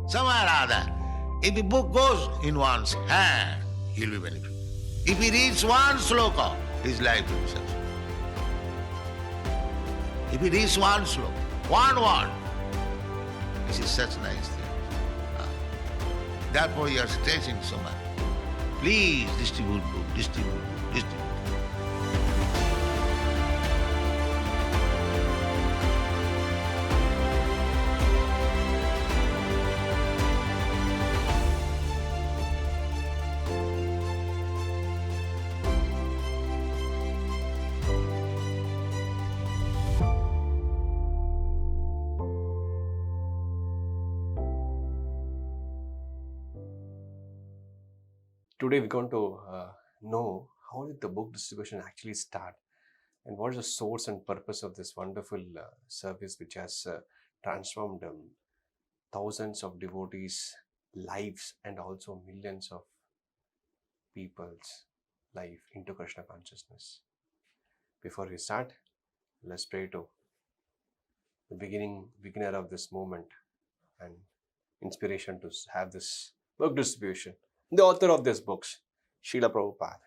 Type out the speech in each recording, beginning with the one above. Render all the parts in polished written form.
Somewhere or other. If the book goes in one's hand, he'll be benefited. If he reads one sloka, his life will be successful. If he reads one sloka, one word, this is such nice thing. Therefore you are stressing so much. Please distribute book, distribute book, distribute. Today we're going to know how did the book distribution actually start and what is the source and purpose of this wonderful service which has transformed thousands of devotees' lives and also millions of people's life into Krishna consciousness. Before we start, let's pray to the beginner of this movement and inspiration to have this book distribution. The author of these books, Srila Prabhupada.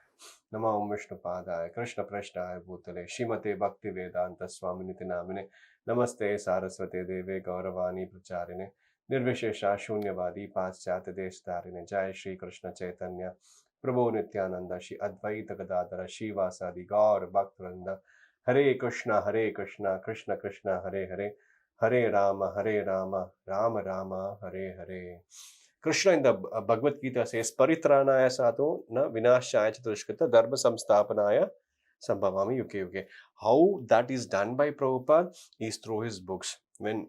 Namo Om Vishnupadaya, Krishna Prashnaya Bhutale, Shrimate Bhakti Vedanta Swaminiti Namine, Namaste Saraswate Deve Gauravani Pracharine, Nirvishesha Shunyavadi Paschatya Deshtarine, Jai Shri Krishna Chaitanya, Prabhu Nityananda, Shri Advaita Gadadhara, Shivasadi Gaur Bhaktivinoda, Hare Krishna, Krishna Krishna, Hare Hare, Hare Rama, Rama Rama, Hare Hare. Krishna in the Bhagavad Gita says, Paritranaya sato na vinashaya chaturshkata dharma samsthapanaya sambhavami yuke yuke. How that is done by Prabhupada is through his books. When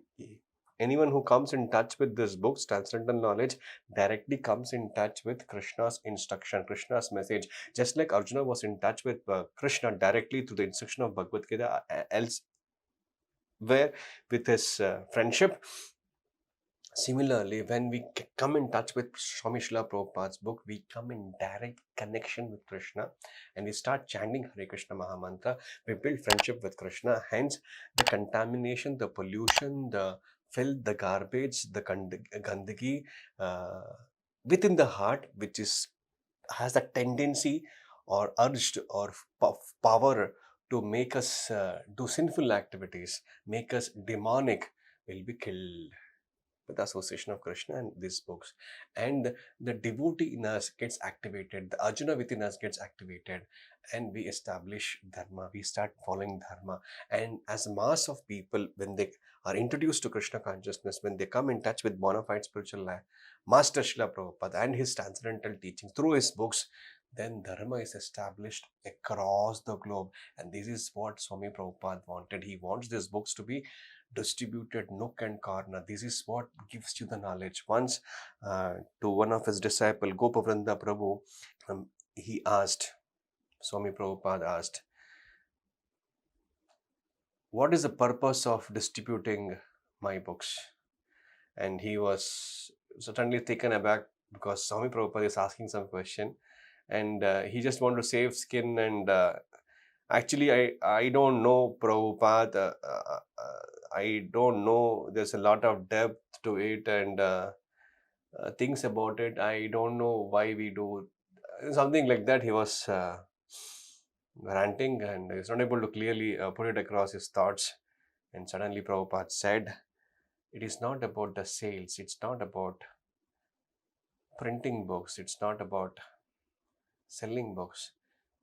anyone who comes in touch with these books, transcendental knowledge, directly comes in touch with Krishna's instruction, Krishna's message. Just like Arjuna was in touch with Krishna directly through the instruction of Bhagavad Gita, else where with his friendship. Similarly, when we come in touch with Swami Srila Prabhupada's book, we come in direct connection with Krishna and we start chanting Hare Krishna Mahamantra. We build friendship with Krishna. Hence, the contamination, the pollution, the filth, the garbage, the gandagi within the heart, which has a tendency or urge or power to make us do sinful activities, make us demonic, will be killed with the association of Krishna and these books. And the devotee in us gets activated, the Arjuna within us gets activated, and we establish dharma, we start following dharma. And as a mass of people, when they are introduced to Krishna consciousness, when they come in touch with bona fide spiritual life, Master Srila Prabhupada and his transcendental teachings through his books, then dharma is established across the globe. And this is what Swami Prabhupada wanted. He wants these books to be distributed nook and corner. This is what gives you the knowledge. Once to one of his disciple, Gopavrinda Prabhu, he asked, Swami Prabhupada asked, what is the purpose of distributing my books? And he was certainly taken aback because Swami Prabhupada is asking some question and he just wanted to save skin and actually I don't know Prabhupada, I don't know, there's a lot of depth to it and things about it, I don't know why we do something like that. He was ranting and he's not able to clearly put it across his thoughts. And suddenly Prabhupada said, it is not about the sales, it's not about printing books, it's not about selling books,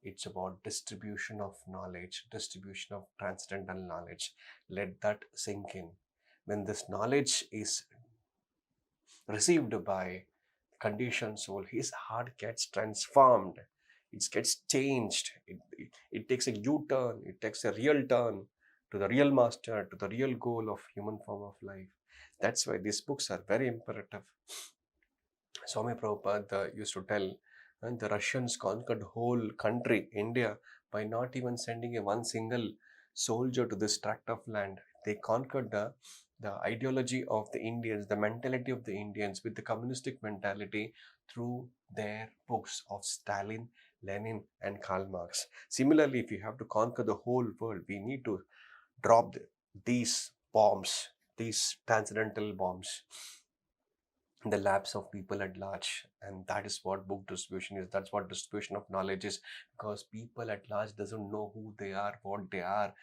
it's about distribution of knowledge, distribution of transcendental knowledge. Let that sink in. When this knowledge is received by conditioned soul, his heart gets transformed, it gets changed, it takes a U-turn, it takes a real turn to the real master, to the real goal of human form of life. That's why these books are very imperative. Swami Prabhupada used to tell, and the Russians conquered whole country, India, by not even sending one single soldier to this tract of land. They conquered the ideology of the Indians, the mentality of the Indians with the communistic mentality through their books of Stalin, Lenin and Karl Marx. Similarly, if you have to conquer the whole world, we need to drop these bombs, these transcendental bombs. in the laps of people at large. And that is what book distribution is. That's what distribution of knowledge is, because people at large doesn't know who they are, what they are.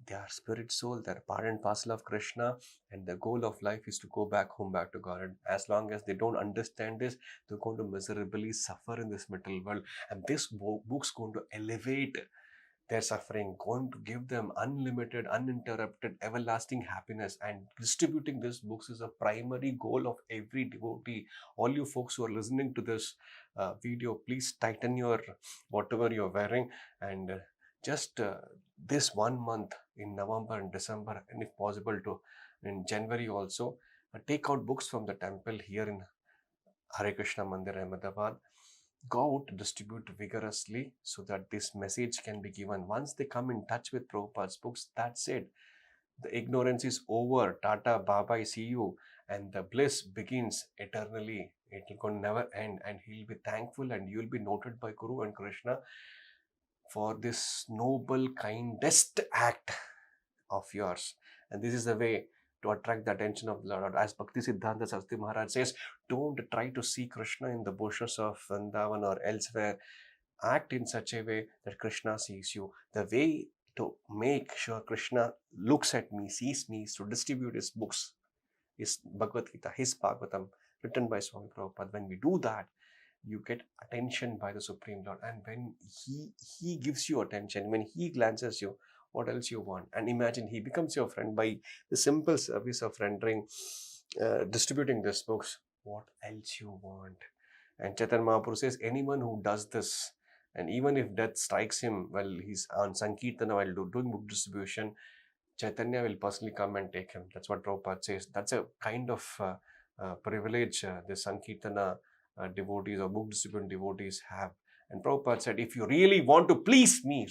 They are spirit soul, they're part and parcel of Krishna, and the goal of life is to go back home, back to God. And as long as they don't understand this, they're going to miserably suffer in this material world. And this book's going to elevate their suffering, going to give them unlimited, uninterrupted, everlasting happiness. And distributing these books is a primary goal of every devotee. All you folks who are listening to this video, please tighten your whatever you're wearing, and just this 1 month in November and December, and if possible to in January also, take out books from the temple here in Hare Krishna Mandir, Ahmedabad. Go out, distribute vigorously so that this message can be given. Once they come in touch with Prabhupada's books, that's it. The ignorance is over. Tata, bye-bye, see you. And the bliss begins eternally. It will never end. And he'll be thankful, and you'll be noted by Guru and Krishna for this noble, kindest act of yours. And this is the way to attract the attention of the Lord. As Bhakti Siddhanta Saraswati Maharaj says, don't try to see Krishna in the bushes of Vrindavan or elsewhere. Act in such a way that Krishna sees you. The way to make sure Krishna looks at me, sees me, is to distribute his books, his Bhagavad Gita, his Bhagavatam, written by Swami Prabhupada. When we do that, you get attention by the Supreme Lord. And when he gives you attention, when he glances you, what else you want? And imagine he becomes your friend by the simple service of rendering, distributing these books. What else you want? And Chaitanya Mahaprabhu says, anyone who does this, and even if death strikes him while he's on Sankirtana, while doing book distribution, Chaitanya will personally come and take him. That's what Prabhupada says. That's a kind of privilege the Sankirtana devotees or book distributing devotees have. And Prabhupada said, if you really want to please me,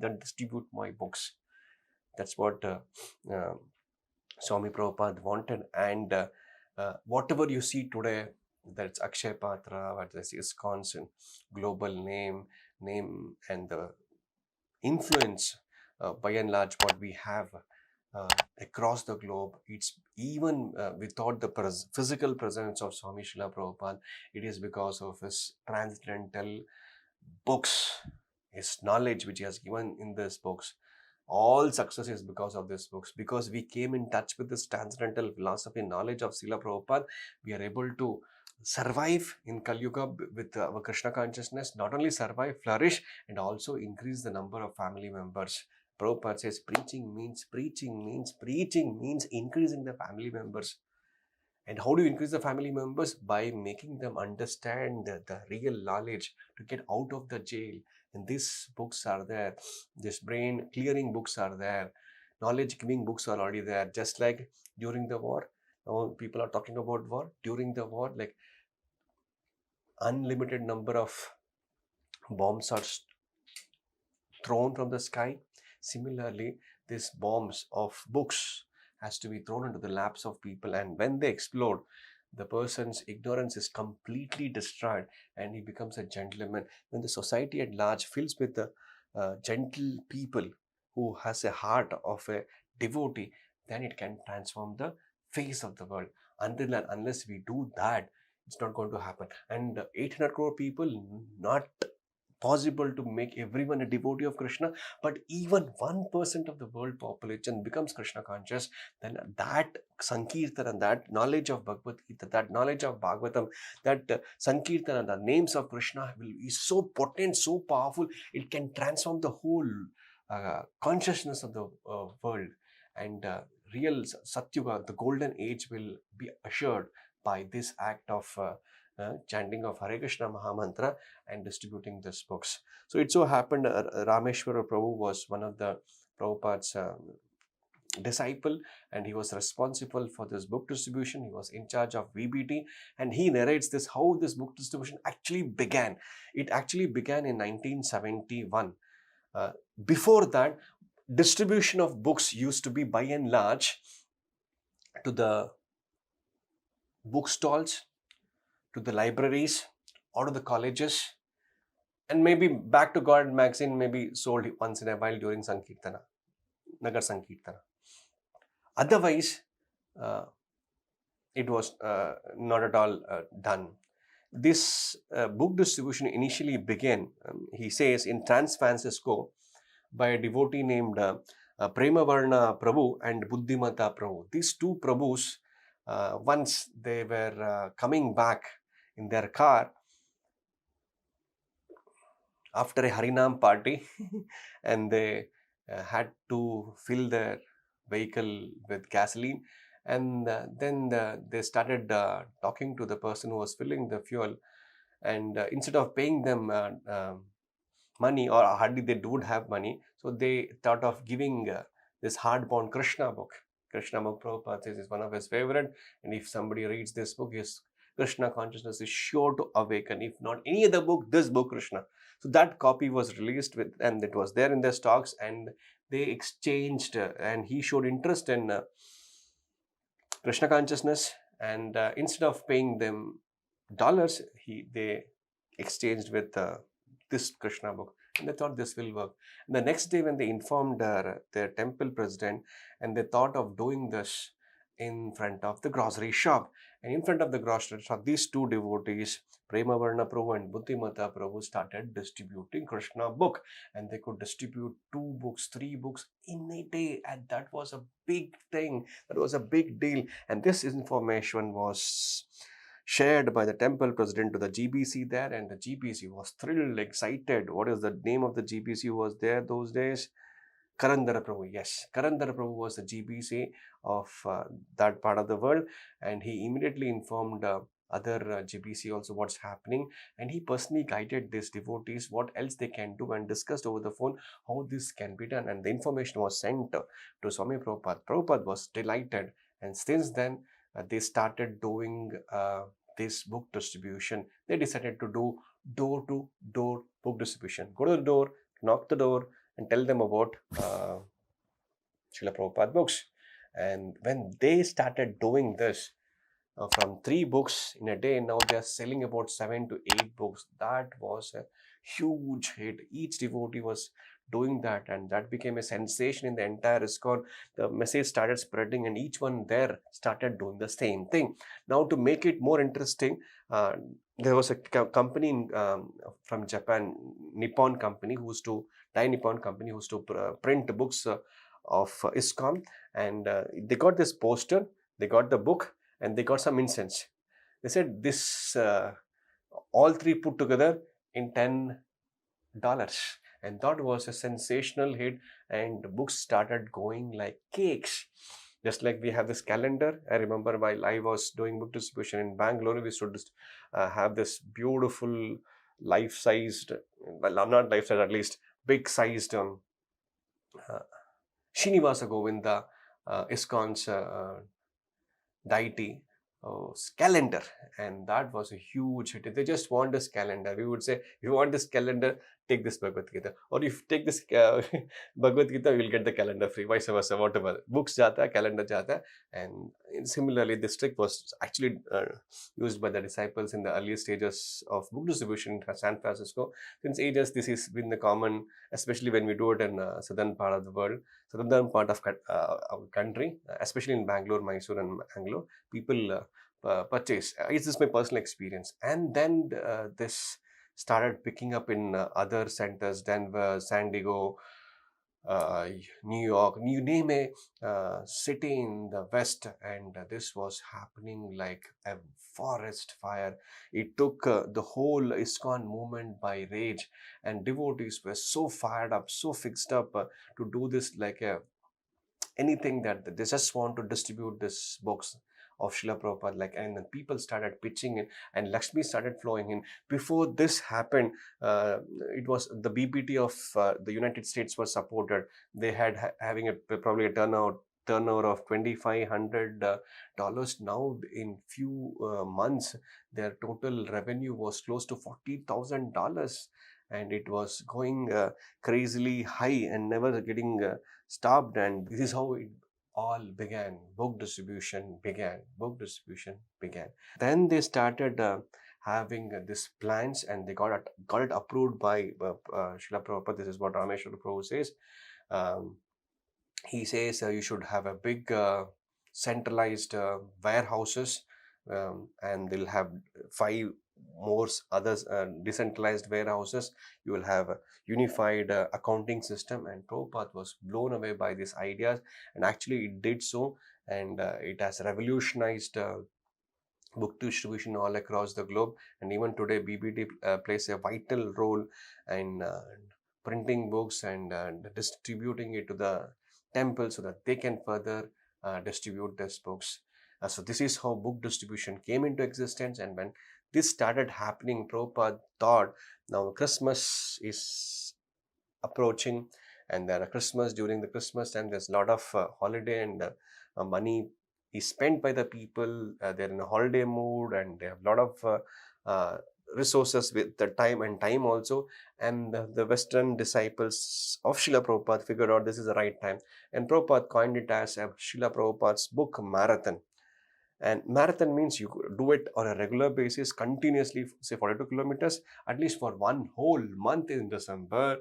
then distribute my books. That's what Swami Prabhupada wanted. And whatever you see today, that's Akshay Patra, what is ISKCON's global name, and the influence, by and large, what we have across the globe. It's even without the physical presence of Swami Srila Prabhupada, it is because of his transcendental books, his knowledge which he has given in these books. All success is because of these books. Because we came in touch with this transcendental philosophy, knowledge of Srila Prabhupada, we are able to survive in Kali Yuga with our Krishna consciousness. Not only survive, flourish, and also increase the number of family members. Prabhupada says preaching means increasing the family members. And how do you increase the family members? By making them understand the real knowledge to get out of the jail. And these books are there. This brain clearing books are there. Knowledge giving books are already there. Just like during the war. Now people are talking about war. During the war, like unlimited number of bombs are thrown from the sky. Similarly, these bombs of books has to be thrown into the laps of people, and when they explode, the person's ignorance is completely destroyed and he becomes a gentleman. When the society at large fills with the gentle people who has a heart of a devotee, then it can transform the face of the world. Until and unless we do that, it's not going to happen. And 800 crore people, not possible to make everyone a devotee of Krishna, but even 1% of the world population becomes Krishna conscious, then that Sankirtana, that knowledge of Bhagavad Gita, that knowledge of Bhagavatam, that Sankirtana, the names of Krishna is so potent, so powerful, it can transform the whole consciousness of the world. And real Satyuga, the golden age, will be assured by this act of chanting of Hare Krishna Mahamantra and distributing these books. So it so happened Rameshwara Prabhu was one of the Prabhupada's disciple, and he was responsible for this book distribution. He was in charge of VBT, and he narrates this, how this book distribution actually began. It actually began in 1971. Before that, distribution of books used to be by and large to the bookstalls, to the libraries, or to the colleges, and maybe Back to God magazine may be sold once in a while during Sankirtana, Nagar Sankirtana. Otherwise, it was not at all done. This book distribution initially began, he says, in San Francisco by a devotee named Premavarna Prabhu and Buddhimata Prabhu. These two Prabhus, once they were coming back in their car after a Harinam party and they had to fill their vehicle with gasoline, and then they started talking to the person who was filling the fuel, and instead of paying them money, or hardly they would have money, so they thought of giving this hardbound Krishna book. Krishna book, Prabhupada says, is one of his favorite, and if somebody reads this book, his Krishna consciousness is sure to awaken. If not any other book, this book, Krishna. So that copy was released with, and it was there in their stocks, and they exchanged, and he showed interest in Krishna consciousness, and instead of paying them dollars, they exchanged with this Krishna book, and they thought this will work. And the next day, when they informed their temple president, and they thought of doing this in front of the grocery shop, and in front of the grocery shop, these two devotees, Premavarna Prabhu and Buddhimata Prabhu, started distributing Krishna book, and they could distribute 2 books, 3 books in a day, and that was a big thing. That was a big deal, and this information was shared by the temple president to the GBC there, and the GBC was thrilled, excited. What is the name of the GBC who was there those days? Karandara Prabhu. Yes, Karandara Prabhu was the GBC of that part of the world, and he immediately informed other GBC also what's happening, and he personally guided these devotees what else they can do, and discussed over the phone how this can be done, and the information was sent to Swami Prabhupada. Prabhupada was delighted, and since then they started doing this book distribution. They decided to do door-to-door book distribution. Go to the door, knock the door, and tell them about Srila Prabhupada books. And when they started doing this, from 3 books in a day, now they are selling about 7 to 8 books. That was a huge hit. Each devotee was doing that, and that became a sensation in the entire ISKCON. The message started spreading, and each one there started doing the same thing. Now, to make it more interesting, there was a company from Japan, Nippon company, who used to Dai Nippon company, who used to print books of ISKCON, and they got this poster, they got the book, and they got some incense. They said this all 3 put together in $10, and that was a sensational hit, and books started going like cakes. Just like we have this calendar. I remember while I was doing book distribution in Bangalore, we used to have this beautiful life-sized, well, not life-sized, at least big-sized Srinivasa Govinda, ISKCON's deity, calendar, and that was a huge hit. They just want this calendar. We would say, if you want this calendar, take this Bhagavad Gita, or if you take this Bhagavad Gita, you will get the calendar free, vice versa, whatever. Books jata, calendar jata. And similarly, this trick was actually used by the disciples in the early stages of book distribution in San Francisco. Since ages, this has been the common, especially when we do it in southern part of the world, southern part of our country, especially in Bangalore, Mysore and Bangalore, people purchase. It's just my personal experience. And then this started picking up in other centers, Denver, San Diego, New York, you name a city in the West, and this was happening like a forest fire. It took the whole ISKCON movement by rage, and devotees were so fired up, so fixed up to do this like anything, that they just want to distribute these books of Srila Prabhupada, and then people started pitching in, and Lakshmi started flowing in. Before this happened, it was the BPT of the United States was supported. They had having probably a turnover of $2,500. Now in few months, their total revenue was close to $40,000, and it was going crazily high and never getting stopped. And this is how it all began. Book distribution began. Then they started having these plans, and they got it approved by Srila Prabhupada. This is what Rameshwara Prabhu says. He says you should have a big centralized warehouses, and they'll have 5 more others decentralized warehouses. You will have a unified accounting system, and Prabhupada was blown away by these ideas, and actually it did so, and it has revolutionized book distribution all across the globe. And even today BBD plays a vital role in printing books and distributing it to the temple so that they can further distribute these books. So this is how book distribution came into existence. And when this started happening, Prabhupada thought, now Christmas is approaching, and then Christmas, during the Christmas time there's a lot of holiday, and money is spent by the people. They're in a holiday mood, and they have a lot of resources with the time also. And the Western disciples of Srila Prabhupada figured out this is the right time, and Prabhupada coined it as a Srila Prabhupada's book marathon. And marathon means you do it on a regular basis, continuously, say 42 kilometers, at least for one whole month in December.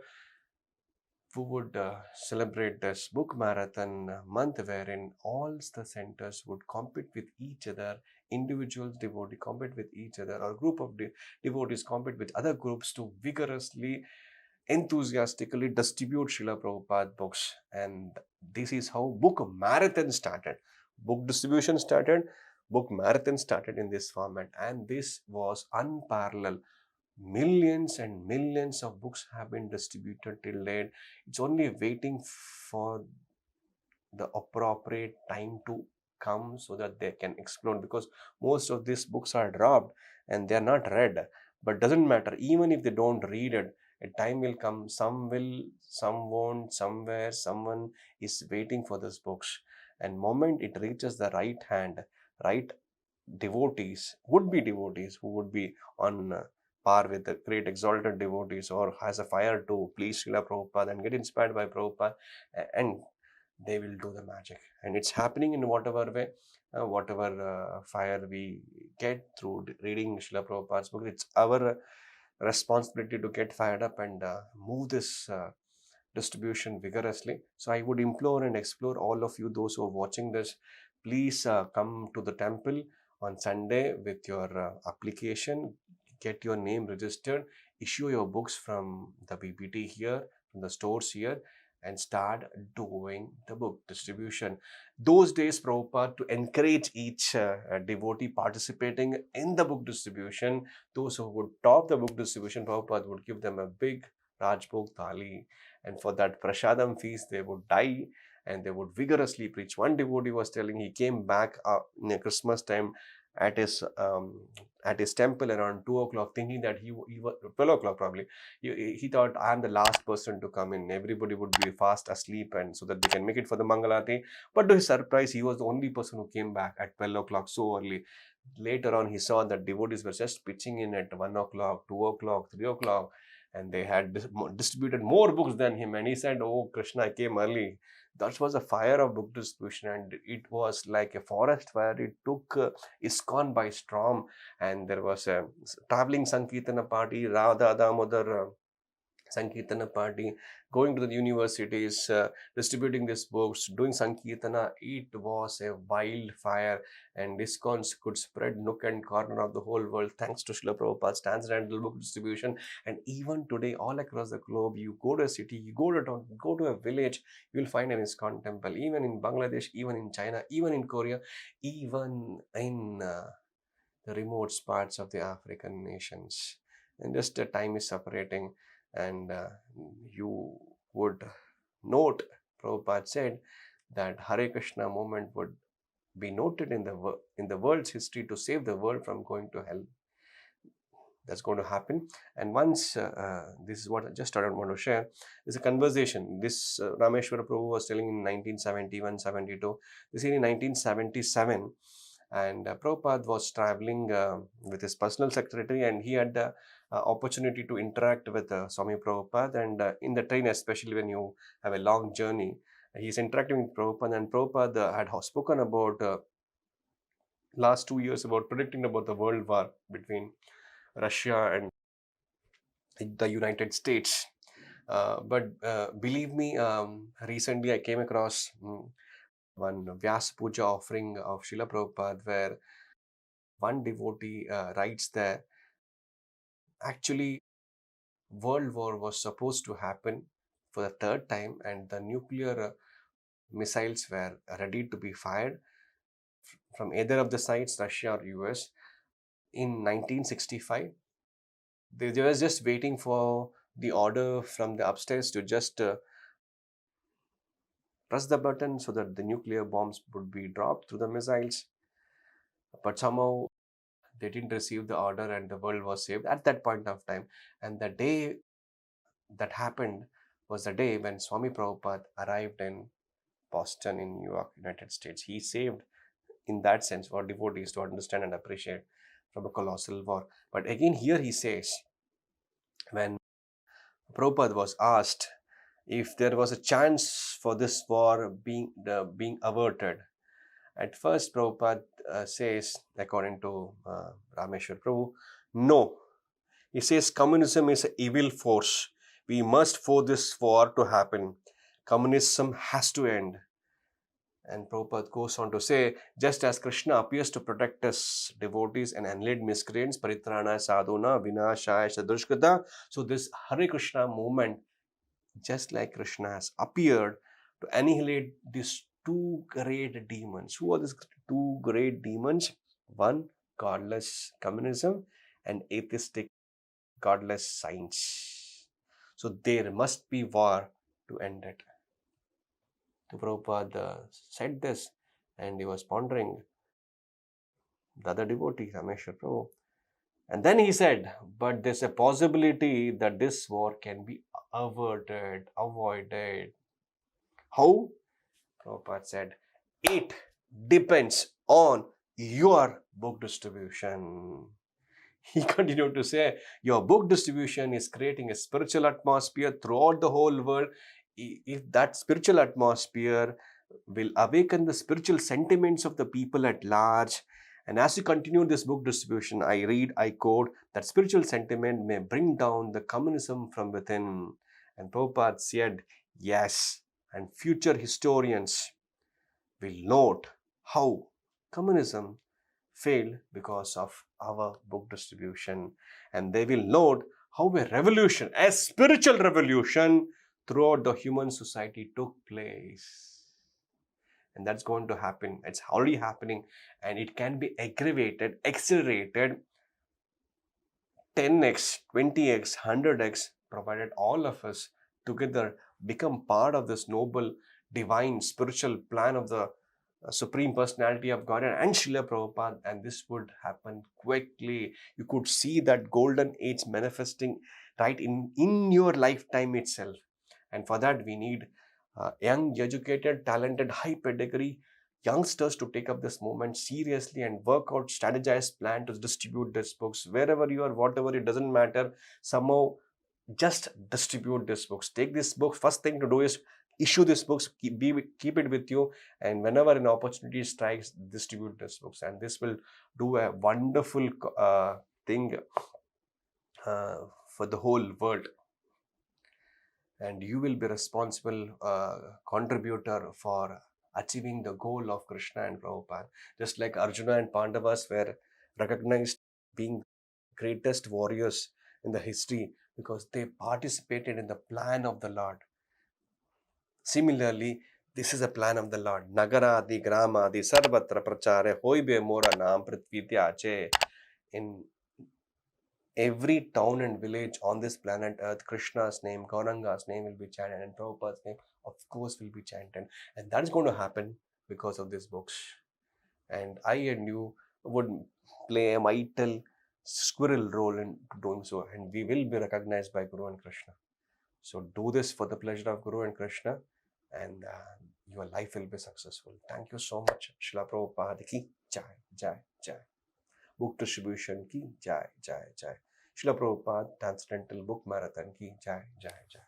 We would celebrate this book marathon month, wherein all the centers would compete with each other. Individuals, devotees compete with each other, or group of devotees compete with other groups to vigorously, enthusiastically distribute Srila Prabhupada books. And this is how book marathon started. Book distribution started, book marathon started in this format, and this was unparalleled. Millions and millions of books have been distributed till date. It's only waiting for the appropriate time to come so that they can explode, because most of these books are dropped and they are not read. But doesn't matter, even if they don't read it, a time will come, some will, some won't, somewhere someone is waiting for these books. And moment it reaches the right hand, right devotees, would be devotees who would be on par with the great exalted devotees, or has a fire to please Srila Prabhupada and get inspired by Prabhupada, and they will do the magic. And it's happening in whatever way, whatever fire we get through reading Srila Prabhupada's book. It's our responsibility to get fired up and move this distribution vigorously. So I would implore and explore all of you, those who are watching this, please come to the temple on Sunday with your application, get your name registered, issue your books from the BBT here, from the stores here, and start doing the book distribution. Those days, Prabhupada, to encourage each devotee participating in the book distribution, those who would top the book distribution, Prabhupada would give them a big Rajbhog Thali, and for that prasadam feast, they would die and they would vigorously preach. One devotee was telling, he came back in Christmas time at his temple around 2 o'clock, thinking that he was 12 o'clock probably. He thought, I am the last person to come in. Everybody would be fast asleep, and so that they can make it for the Mangalati. But to his surprise, he was the only person who came back at 12 o'clock so early. Later on, he saw that devotees were just pitching in at 1 o'clock, 2 o'clock, 3 o'clock, and they had distributed more books than him. And he said, oh Krishna, I came early. That was a fire of book distribution, and it was like a forest fire. It took ISKCON by storm, and there was a traveling Sankirtana party, Radha Damodar Sankirtana party, going to the universities, distributing these books, doing Sankirtana. It was a wildfire, and ISKCON could spread nook and corner of the whole world thanks to Srila Prabhupada's transcendental book distribution. And even today, all across the globe, you go to a city, you go to a town, go to a village, you will find an ISKCON temple, even in Bangladesh, even in China, even in Korea, even in the remote parts of the African nations. And just the time is separating, and you would note, Prabhupada said that Hare Krishna movement would be noted in the world's history to save the world from going to hell. That's going to happen. And once, this is what I just started want to share, is a conversation. This Rameshwara Prabhu was telling in 1971-72. This is in 1977. And Prabhupada was traveling with his personal secretary, and he had the opportunity to interact with Swami Prabhupada. And in the train, especially when you have a long journey, he's interacting with Prabhupada, and Prabhupada had spoken about last 2 years about predicting about the world war between Russia and the United States. But believe me, recently I came across one Vyasa Puja offering of Srila Prabhupada, where one devotee writes there, actually, World War was supposed to happen for the third time, and the nuclear missiles were ready to be fired from either of the sides, Russia or US, in 1965. They were just waiting for the order from the upstairs to just press the button so that the nuclear bombs would be dropped through the missiles. But somehow they didn't receive the order and the world was saved at that point of time. And the day that happened was the day when Swami Prabhupada arrived in Boston in New York, United States. He saved, in that sense, for devotees to understand and appreciate from a colossal war. But again, here he says, when Prabhupada was asked if there was a chance for this war being averted, at first Prabhupada says, according to Rameshwar Prabhu, no. He says communism is an evil force. We must force this war to happen. Communism has to end. And Prabhupada goes on to say, just as Krishna appears to protect us devotees and enlightened miscreants, paritrana sadhuna vinashaya sadrushkrita. So this Hare Krishna movement, just like Krishna has appeared to annihilate these two great demons. Who are these two great demons? One, godless communism, and atheistic, godless science. So there must be war to end it. So Prabhupada said this, and he was pondering, the other devotee, Rameshwar Prabhu. And then he said, but there's a possibility that this war can be averted, avoided. How? Prabhupada said, it depends on your book distribution. He continued to say, your book distribution is creating a spiritual atmosphere throughout the whole world. If that spiritual atmosphere will awaken the spiritual sentiments of the people at large, and as you continue this book distribution, I quote, that spiritual sentiment may bring down the communism from within. And Prabhupada said, yes, and future historians will note how communism failed because of our book distribution, and they will note how a revolution, a spiritual revolution throughout the human society took place. And that's going to happen. It's already happening, and it can be aggravated, accelerated 10x, 20x, 100x, provided all of us together become part of this noble, divine, spiritual plan of the Supreme Personality of God and Srila Prabhupada, and this would happen quickly. You could see that golden age manifesting right in your lifetime itself. And for that, we need young, educated, talented, high pedigree youngsters to take up this movement seriously and work out strategized plan to distribute these books wherever you are, whatever, it doesn't matter. Somehow just distribute these books. Take this book. First thing to do is issue these books, keep it with you, and whenever an opportunity strikes, distribute these books, and this will do a wonderful thing for the whole world. And you will be responsible contributor for achieving the goal of Krishna and Prabhupada. Just like Arjuna and Pandavas were recognized being greatest warriors in the history because they participated in the plan of the Lord. Similarly, this is a plan of the Lord. Nagaradi, Gramadi, Sarvatra Prachare, Hoibe Mora Nam Prithvidyache. In every town and village on this planet Earth, Krishna's name, Gauranga's name will be chanted, and Prabhupada's name, of course, will be chanted. And that's going to happen because of these books. And I and you would play a vital squirrel role in doing so, and we will be recognized by Guru and Krishna. So do this for the pleasure of Guru and Krishna, and your life will be successful. Thank you so much. Srila Prabhupada ki jai, jai, jai. Book distribution ki jai, jai, jai. Srila Prabhupada Transcendental Book Marathon ki jai, jai, jai.